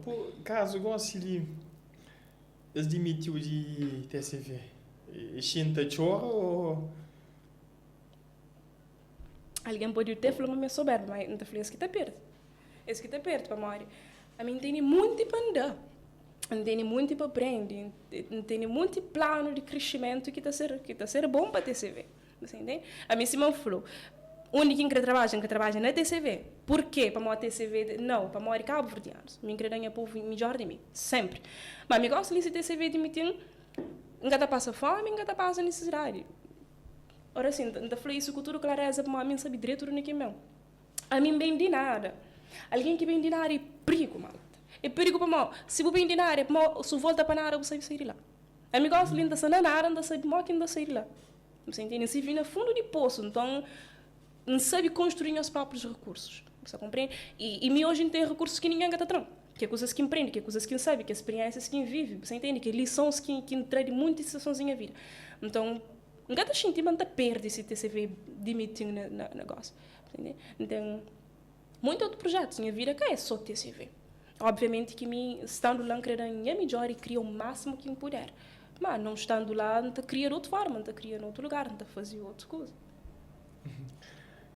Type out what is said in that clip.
Pô, caso gosto de eles demitiu de TCV. E xinta chora ou... Alguém pode ter falado uma soberba, mas não te falei, esse que está perto. Esse que está perto, para morrer. A mim tem muito para andar. Tem muito para aprender. Tem muito plano de crescimento que está ser bom para TCV. Você entende? A mim se me falou. Único que trabalha na TCV. Por quê? Para a TCV, não, para morrer cabo verdianos. Me creio é povo melhor de mim. Sempre. Mas me gosto de TCV de mim. Nunca passa fome, nunca passa necessidade. Ora sim, ainda falei isso com toda clareza, para mim sabe direito do que meu. A mim bem de nada. Alguém que bem de nada é perigo, malta. É perigo para mim. Se você bem de nada, se volta para nada, você sair lá. Amigos, linda, se não nada, ainda sabe que ainda sair lá. Você entende? Se vir no fundo de poço, então não sabe construir os próprios recursos. Você compreende? E hoje tem recursos que ninguém gata atrás. Que é coisas que empreende, que é coisas que sabe, que é experiências que vive. Você entende? Que é lições que entregam muitas situações na vida. Então, não gata sentimento perde se você vê demitir no negócio. Então, muito outro projeto minha vida que é só TCV. Obviamente que me estando lá é melhor e cria o máximo que puder. Mas não estando lá, não te cria de outra forma, não te cria em outro lugar, não te fazer outra coisa.